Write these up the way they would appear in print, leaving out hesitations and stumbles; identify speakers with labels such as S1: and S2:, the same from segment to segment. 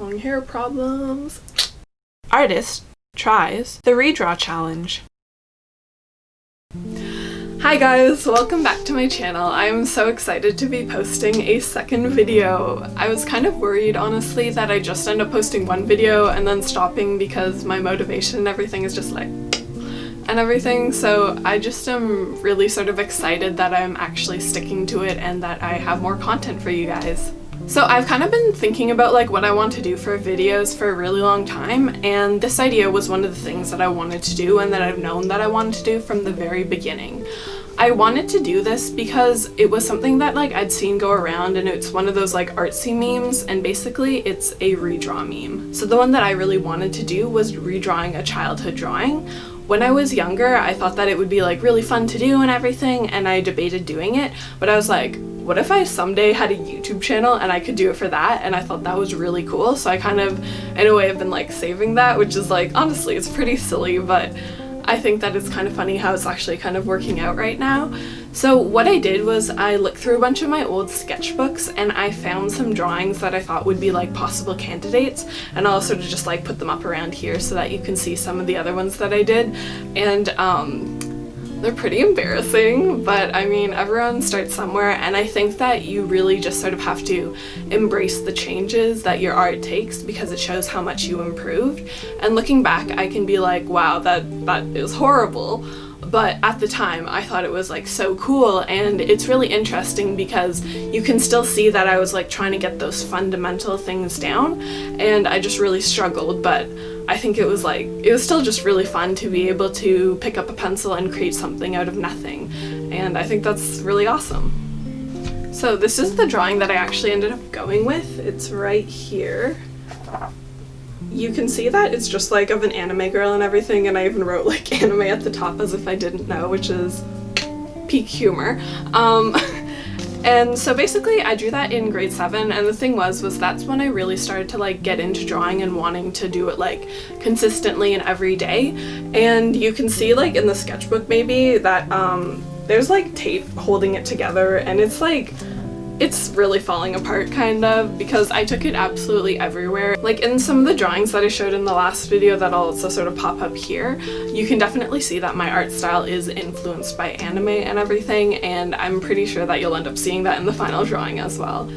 S1: long hair problems. Artist tries the redraw challenge. Hi guys, welcome back to my channel. I'm so excited to be posting a second video. I was kind of worried, honestly, that I just end up posting one video and then stopping because my motivation and everything is just like and everything, so I just am really sort of excited that I'm actually sticking to it and that I have more content for you guys. So I've kind of been thinking about like what I want to do for videos for a really long time, and this idea was one of the things that I wanted to do and that I've known that I wanted to do from the very beginning. I wanted to do this because it was something that like I'd seen go around, and it's one of those like artsy memes, and basically it's a redraw meme. So the one that I really wanted to do was redrawing a childhood drawing. When I was younger, I thought that it would be like really fun to do and everything, and I debated doing it, but I was like, what if I someday had a YouTube channel and I could do it for that? And I thought that was really cool, so I kind of, in a way, have been like saving that, which is like, honestly, it's pretty silly, but I think that it's kind of funny how it's actually kind of working out right now. So what I did was I looked through a bunch of my old sketchbooks and I found some drawings that I thought would be like possible candidates, and I'll sort of just like put them up around here so that you can see some of the other ones that I did. And they're pretty embarrassing, but I mean, everyone starts somewhere, and I think that you really just sort of have to embrace the changes that your art takes because it shows how much you improved. And looking back, I can be like, wow, that is horrible. But at the time, I thought it was like so cool, and it's really interesting because you can still see that I was like trying to get those fundamental things down, and I just really struggled, but I think it was still just really fun to be able to pick up a pencil and create something out of nothing, and I think that's really awesome. So this is the drawing that I actually ended up going with. It's right here. You can see that it's just like of an anime girl and everything, and I even wrote like anime at the top as if I didn't know, which is peak humor. And so basically I drew that in grade 7, and the thing was that's when I really started to like get into drawing and wanting to do it like consistently and every day. And you can see like in the sketchbook maybe that there's like tape holding it together, and it's like it's really falling apart kind of because I took it absolutely everywhere. Like in some of the drawings that I showed in the last video that I'll also sort of pop up here, you can definitely see that my art style is influenced by anime and everything, and I'm pretty sure that you'll end up seeing that in the final drawing as well.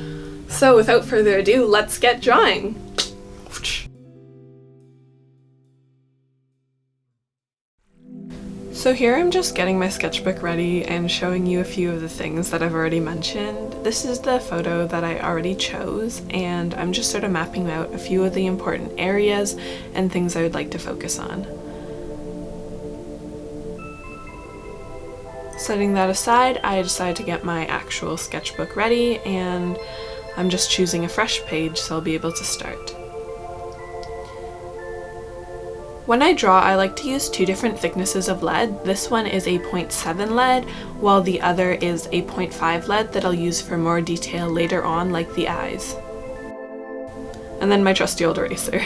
S1: So without further ado, let's get drawing! So here I'm just getting my sketchbook ready and showing you a few of the things that I've already mentioned. This is the photo that I already chose, and I'm just sort of mapping out a few of the important areas and things I would like to focus on. Setting that aside, I decided to get my actual sketchbook ready, and I'm just choosing a fresh page so I'll be able to start. When I draw, I like to use two different thicknesses of lead. This one is a 0.7 lead, while the other is a 0.5 lead that I'll use for more detail later on, like the eyes. And then my trusty old eraser.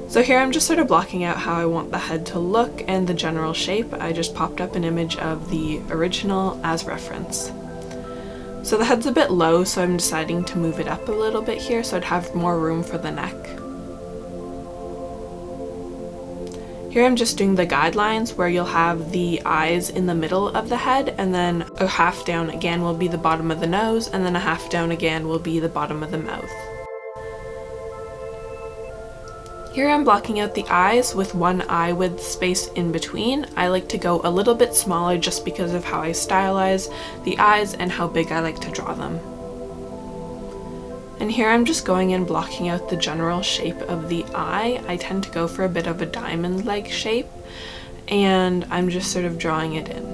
S1: So here I'm just sort of blocking out how I want the head to look and the general shape. I just popped up an image of the original as reference. So the head's a bit low, so I'm deciding to move it up a little bit here so I'd have more room for the neck. Here I'm just doing the guidelines where you'll have the eyes in the middle of the head, and then a half down again will be the bottom of the nose, and then a half down again will be the bottom of the mouth. Here I'm blocking out the eyes with one eye width space in between. I like to go a little bit smaller just because of how I stylize the eyes and how big I like to draw them. And here I'm just going in blocking out the general shape of the eye. I tend to go for a bit of a diamond-like shape, and I'm just sort of drawing it in.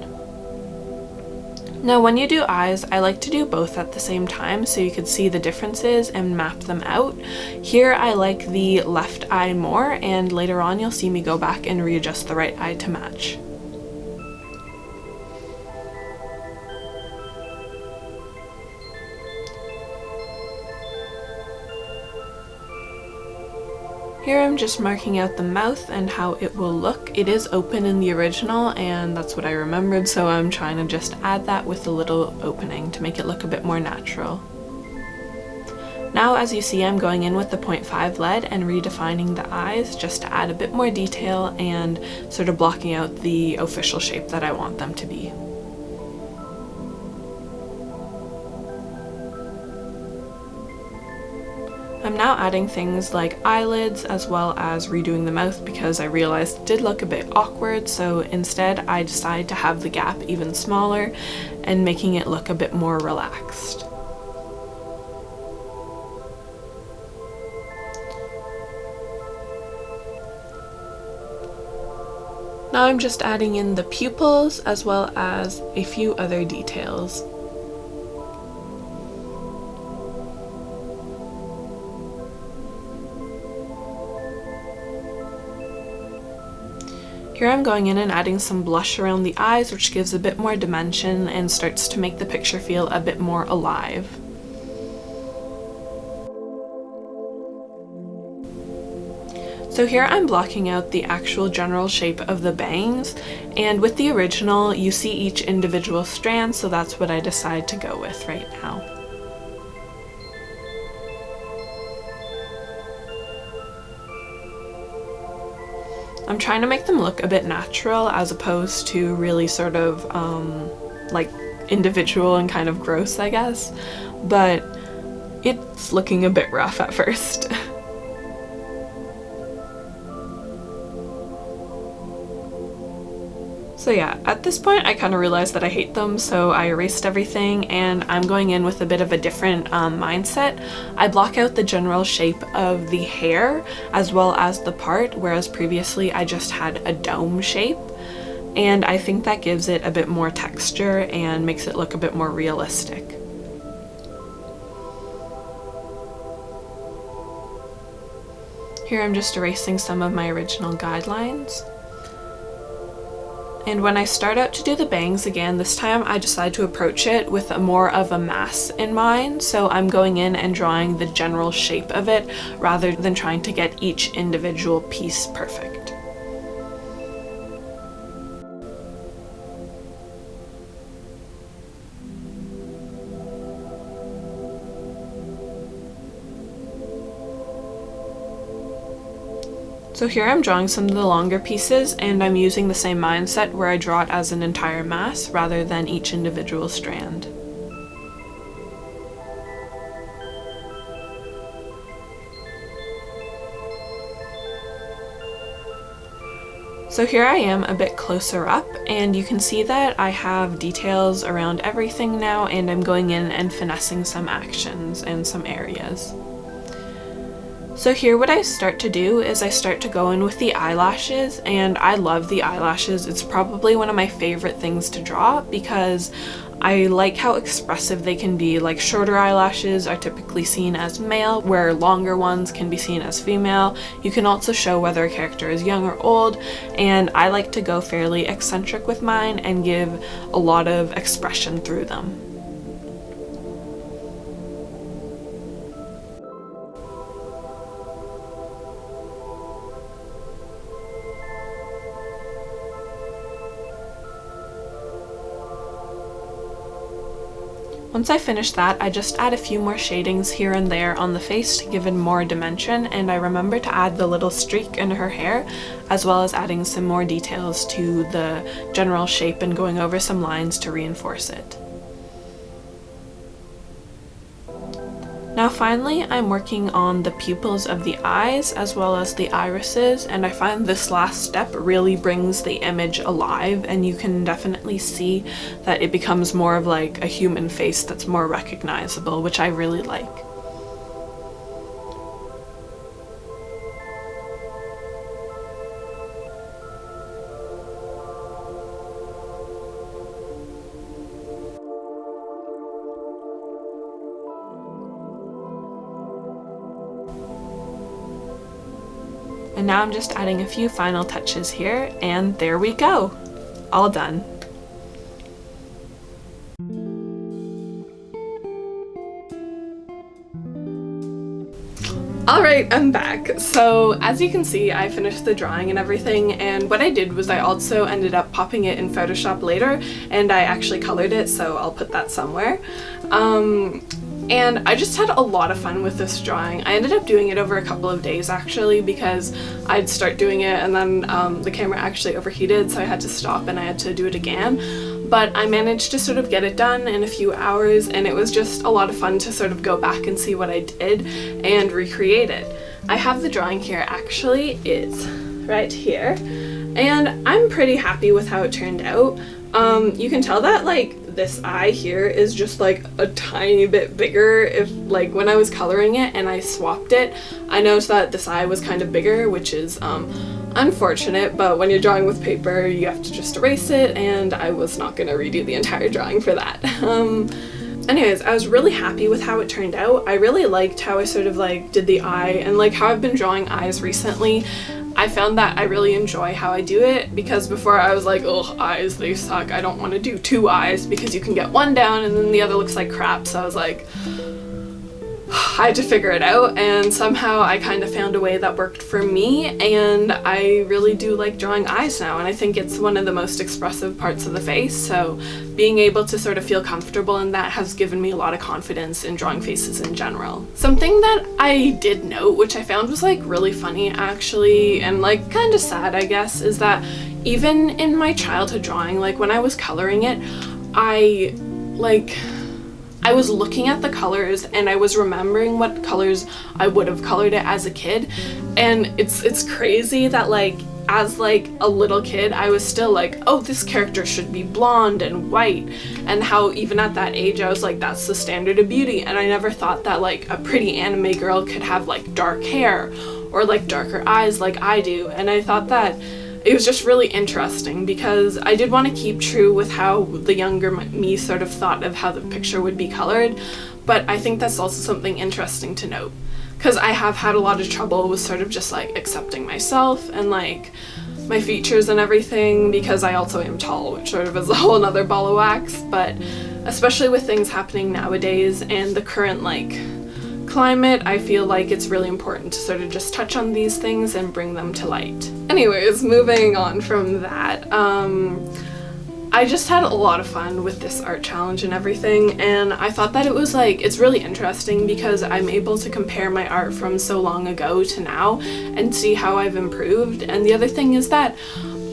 S1: Now when you do eyes, I like to do both at the same time so you can see the differences and map them out. Here I like the left eye more, and later on you'll see me go back and readjust the right eye to match. Here I'm just marking out the mouth and how it will look. It is open in the original, and that's what I remembered, so I'm trying to just add that with a little opening to make it look a bit more natural. Now, as you see, I'm going in with the 0.5 lead and redefining the eyes just to add a bit more detail and sort of blocking out the official shape that I want them to be. I'm now adding things like eyelids as well as redoing the mouth because I realized it did look a bit awkward, so instead I decided to have the gap even smaller and making it look a bit more relaxed. Now I'm just adding in the pupils as well as a few other details. Here I'm going in and adding some blush around the eyes, which gives a bit more dimension and starts to make the picture feel a bit more alive. So here I'm blocking out the actual general shape of the bangs, and with the original you see each individual strand, so that's what I decided to go with right now. I'm trying to make them look a bit natural as opposed to really sort of like individual and kind of gross, I guess, but it's looking a bit rough at first. So yeah, at this point I kind of realized that I hate them, so I erased everything and I'm going in with a bit of a different mindset. I block out the general shape of the hair as well as the part, whereas previously I just had a dome shape, and I think that gives it a bit more texture and makes it look a bit more realistic. Here I'm just erasing some of my original guidelines. And when I start out to do the bangs again, this time I decide to approach it with more of a mass in mind, so I'm going in and drawing the general shape of it rather than trying to get each individual piece perfect. So here I'm drawing some of the longer pieces, and I'm using the same mindset where I draw it as an entire mass rather than each individual strand. So here I am a bit closer up, and you can see that I have details around everything now, and I'm going in and finessing some actions and some areas. So here what I start to do is I start to go in with the eyelashes, and I love the eyelashes. It's probably one of my favorite things to draw because I like how expressive they can be. Like, shorter eyelashes are typically seen as male, where longer ones can be seen as female. You can also show whether a character is young or old, and I like to go fairly eccentric with mine and give a lot of expression through them. Once I finish that, I just add a few more shadings here and there on the face to give it more dimension, and I remember to add the little streak in her hair, as well as adding some more details to the general shape and going over some lines to reinforce it. Now finally, I'm working on the pupils of the eyes as well as the irises, and I find this last step really brings the image alive, and you can definitely see that it becomes more of like a human face that's more recognizable, which I really like. And now I'm just adding a few final touches here, and there we go! All done. Alright, I'm back. So as you can see, I finished the drawing and everything, and what I did was I also ended up popping it in Photoshop later, and I actually colored it, so I'll put that somewhere. And I just had a lot of fun with this drawing. I ended up doing it over a couple of days actually, because I'd start doing it and then the camera actually overheated, so I had to stop and I had to do it again. But I managed to sort of get it done in a few hours, and it was just a lot of fun to sort of go back and see what I did and recreate it. I have the drawing here actually, it's right here, and I'm pretty happy with how it turned out. You can tell that like this eye here is just like a tiny bit bigger. If like when I was coloring it and I swapped it, I noticed that this eye was kind of bigger, which is unfortunate, but when you're drawing with paper you have to just erase it, and I was not going to redo the entire drawing for that. Anyways, I was really happy with how it turned out. I really liked how I sort of like did the eye, and like how I've been drawing eyes recently. I found that I really enjoy how I do it, because before I was like, oh, eyes, they suck. I don't want to do 2 eyes because you can get one down and then the other looks like crap. So I was like, I had to figure it out, and somehow I kind of found a way that worked for me, and I really do like drawing eyes now, and I think it's one of the most expressive parts of the face, so being able to sort of feel comfortable in that has given me a lot of confidence in drawing faces in general. Something that I did note, which I found was like really funny actually, and like kind of sad I guess, is that even in my childhood drawing, like when I was coloring it, I was looking at the colors and I was remembering what colors I would have colored it as a kid, and it's crazy that like as like a little kid I was still like, oh, this character should be blonde and white, and how even at that age I was like, that's the standard of beauty, and I never thought that like a pretty anime girl could have like dark hair or like darker eyes like I do. And I thought that it was just really interesting, because I did want to keep true with how the younger me sort of thought of how the picture would be colored, but I think that's also something interesting to note, because I have had a lot of trouble with sort of just like accepting myself and like my features and everything, because I also am tall, which sort of is a whole nother ball of wax. But especially with things happening nowadays and the current like climate, I feel like it's really important to sort of just touch on these things and bring them to light. Anyways, moving on from that, I just had a lot of fun with this art challenge and everything, and I thought that it was like, it's really interesting because I'm able to compare my art from so long ago to now and see how I've improved. And the other thing is that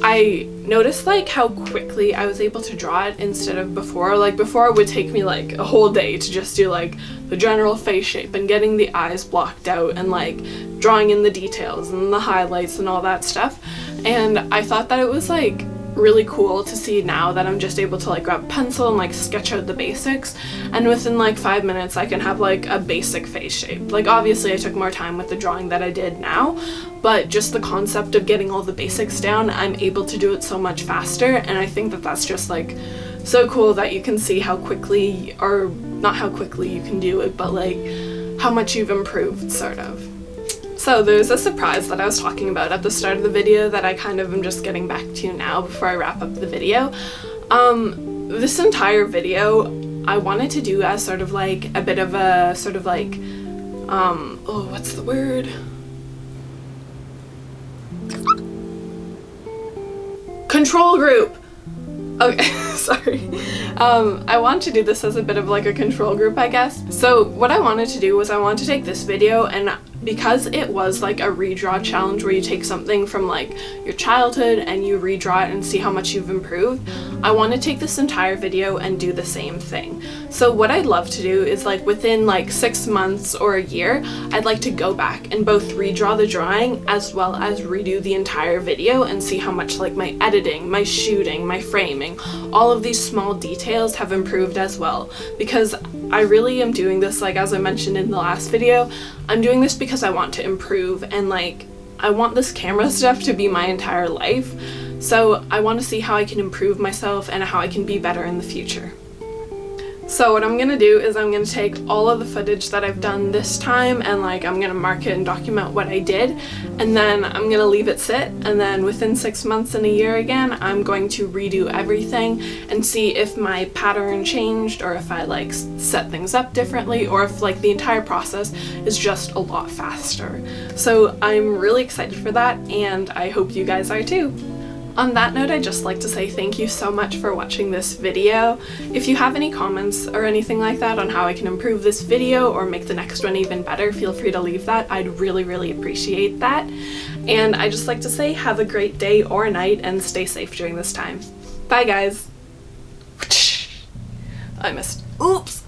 S1: I noticed like how quickly I was able to draw it instead of before. Like before it would take me like a whole day to just do like the general face shape and getting the eyes blocked out and like drawing in the details and the highlights and all that stuff. And I thought that it was like really cool to see now that I'm just able to like grab a pencil and like sketch out the basics, and within like 5 minutes I can have like a basic face shape. Like obviously I took more time with the drawing that I did now, but just the concept of getting all the basics down, I'm able to do it so much faster. And I think that that's just like so cool that you can see how quickly, or not how quickly you can do it, but like how much you've improved sort of. So there's a surprise that I was talking about at the start of the video that I kind of am just getting back to now before I wrap up the video. This entire video I wanted to do as sort of like a bit of a sort of like, oh, what's the word? Control group! Okay, sorry. I want to do this as a bit of like a control group, I guess. So what I wanted to do was I wanted to take this video, and because it was like a redraw challenge where you take something from like your childhood and you redraw it and see how much you've improved, I want to take this entire video and do the same thing. So what I'd love to do is like within like 6 months or a year, I'd like to go back and both redraw the drawing as well as redo the entire video and see how much like my editing, my shooting, my framing, all of these small details have improved as well. Because I really am doing this, like as I mentioned in the last video, I'm doing this because I want to improve, and like I want this camera stuff to be my entire life. So I want to see how I can improve myself and how I can be better in the future. So what I'm gonna do is I'm gonna take all of the footage that I've done this time and like I'm gonna mark it and document what I did, and then I'm gonna leave it sit, and then within 6 months and a year again I'm going to redo everything and see if my pattern changed, or if I like set things up differently, or if like the entire process is just a lot faster. So I'm really excited for that, and I hope you guys are too. On that note, I'd just like to say thank you so much for watching this video. If you have any comments or anything like that on how I can improve this video or make the next one even better, feel free to leave that. I'd really appreciate that. And I'd just like to say have a great day or night and stay safe during this time. Bye guys! I missed. Oops!